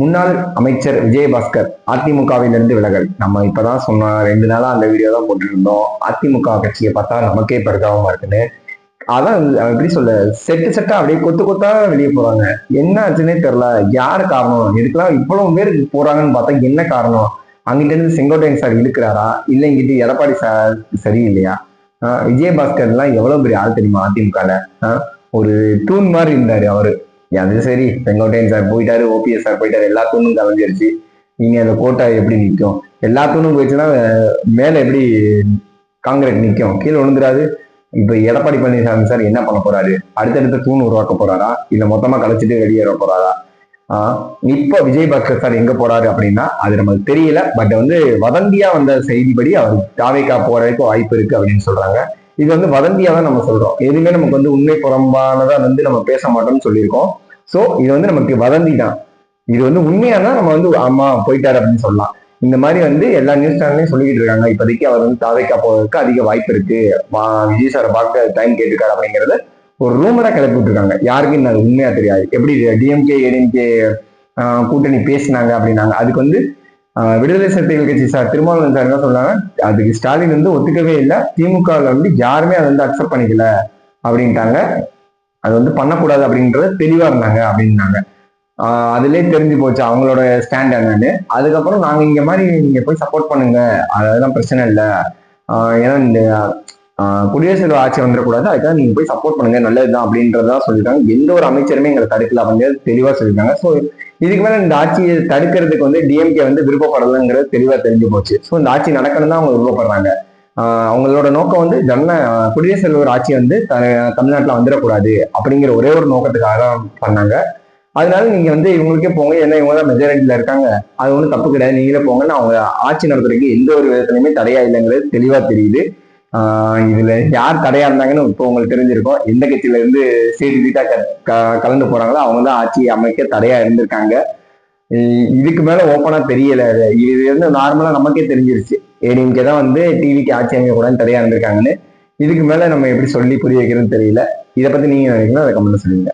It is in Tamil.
முன்னாள் அமைச்சர் விஜயபாஸ்கர் அதிமுகவிலிருந்து விலகல். நம்ம இப்பதான் சொன்ன 2 நாளா அந்த வீடியோ தான் போட்டுருந்தோம். அதிமுக கட்சியை பார்த்தா நமக்கே பரிதாபமா இருக்குன்னு. அதான் எப்படி சொல்ல, செட்டு செட்டா அப்படியே கொத்து கொத்தா வெளியே போறாங்க. என்ன ஆச்சுன்னே தெரியல. யாரு காரணம்? இதுக்கெல்லாம் இவ்வளவு பேர் போறாங்கன்னு பார்த்தா என்ன காரணம்? அங்கிட்ட இருந்து செங்கோட்டையன் சார் இழுக்கிறாரா, இல்ல இங்கிட்டு எடப்பாடி சார் சரியில்லையா? விஜயபாஸ்கர் எல்லாம் எவ்வளவு பெரிய ஆள் தெரியுமா அதிமுகல? ஒரு தூண் மாதிரி இருந்தாரு அவரு. அது சரி, செங்கோட்டையன் சார் போயிட்டாரு, ஓபிஎஸ் சார் போயிட்டாரு, எல்லா தூணும் கலைஞ்சிருச்சு. நீங்க அந்த கோட்டை எப்படி நிற்கும்? எல்லா தூணும் போயிடுச்சுன்னா மேல எப்படி காங்கிரட் நிற்கும்? கீழே விழுந்துராது. இப்ப எடப்பாடி பழனிசாமி சார் என்ன பண்ண போறாரு? அடுத்தடுத்த தூண் உருவாக்க போறாரா, இல்ல மொத்தமா கலைச்சிட்டு வெளியேற போறாரா? இப்ப விஜயபாஸ்கர் சார் எங்க போறாரு அப்படின்னா அது நமக்கு தெரியல. பட் வதந்தியா வந்த செய்திப்படி அவர் தாவேக்கா போறதுக்கு வாய்ப்பு இருக்கு அப்படின்னு சொல்றாங்க. இது வதந்தியா தான் நம்ம சொல்றோம். எதுவுமே நமக்கு உண்மை புறம்பானதா நம்ம பேச மாட்டோம்னு சொல்லியிருக்கோம். சோ இது நமக்கு வதந்தி தான். இது உண்மையானா நம்ம ஆமா போயிட்டாரு அப்படின்னு சொல்லலாம். இந்த மாதிரி எல்லா நியூஸ் சேனல்லையும் சொல்லிக்கிட்டு இருக்காங்க. இப்போதைக்கு அவர் தாவேக்கா போவதற்கு அதிக வாய்ப்பு இருக்கு, விஜய் சாரை பார்க்க டைம் கேட்டிருக்காரு அப்படிங்கறத ஒரு ரூமரா கிளப்பி விட்டுருக்காங்க. யாருக்கும் இன்னும் அது உண்மையா தெரியாது. எப்படி டிஎம்கே ஏடிஎம்கே கூட்டணி பேசினாங்க அப்படின்னாங்க. அதுக்கு விடுதலை சிறுத்தைகள் கட்சி சார் திருமாவளவன் சார் என்ன சொன்னாங்க, அதுக்கு ஸ்டாலின் ஒத்துக்கவே இல்லை, திமுக யாருமே அதை அக்செப்ட் பண்ணிக்கல அப்படின்ட்டாங்க. அது பண்ணக்கூடாது அப்படின்றது தெளிவா இருந்தாங்க அப்படின்னாங்க. அதுலயே தெரிஞ்சு போச்சு அவங்களோட ஸ்டாண்ட் என்னன்னு. அதுக்கப்புறம் நாங்க இங்க மாதிரி நீங்க போய் சப்போர்ட் பண்ணுங்க, அதெல்லாம் பிரச்சனை இல்லை, ஏன்னா இந்த குடியரசு ஆட்சி வந்துடக்கூடாது, அதுக்காக நீங்க போய் சப்போர்ட் பண்ணுங்க, நல்லதுதான் அப்படின்றதா சொல்லிட்டாங்க. எந்த ஒரு அமைச்சருமே எங்களை தடுக்கல அவங்க தெளிவா சொல்லியிருக்காங்க. ஸோ இதுக்கு மேல இந்த ஆட்சியை தடுக்கிறதுக்கு டிஎம்கே விருப்பப்படலைங்கிறது தெளிவா தெரிஞ்சு போச்சு. ஸோ இந்த ஆட்சி நடக்கணும் தான் அவங்க விருப்பப்படுறாங்க. அவங்களோட நோக்கம் குடியரசுத் தலைவர் ஆட்சி தமிழ்நாட்டில் வந்துடக்கூடாது அப்படிங்கிற ஒரே ஒரு நோக்கத்துக்காக தான் பண்ணாங்க. அதனால நீங்க இவங்களுக்கே போங்க, ஏன்னா இவங்க தான் மெஜாரிட்டியில இருக்காங்க, அது ஒன்றும் தப்பு கிடையாது, நீங்களே போங்கன்னு அவங்க ஆட்சி நடத்துறதுக்கு எந்த ஒரு விதத்துலையுமே தடையா இல்லைங்கிறது தெளிவா தெரியுது. இதுல யார் தடையா இருந்தாங்கன்னு இப்போ உங்களுக்கு தெரிஞ்சிருக்கும். எந்த கட்சியில இருந்து சீட்டா கலந்து போறாங்களோ அவங்க தான் ஆட்சி அமைக்க தடையா இருந்திருக்காங்க. இதுக்கு மேல ஓப்பனா தெரியல. இது நார்மலா நமக்கே தெரிஞ்சிருச்சு, ஏடிஎம்கே தான் டிவிக்கு ஆட்சி அமைக்க கூடாதுன்னு தடையா இருந்திருக்காங்கன்னு. இதுக்கு மேல நம்ம எப்படி சொல்லி புரிய வைக்கிறதுன்னு தெரியல. இதை பத்தி நீங்க நினைக்கிறீங்களா, அதை கமெண்ட்ல சொல்லுங்க.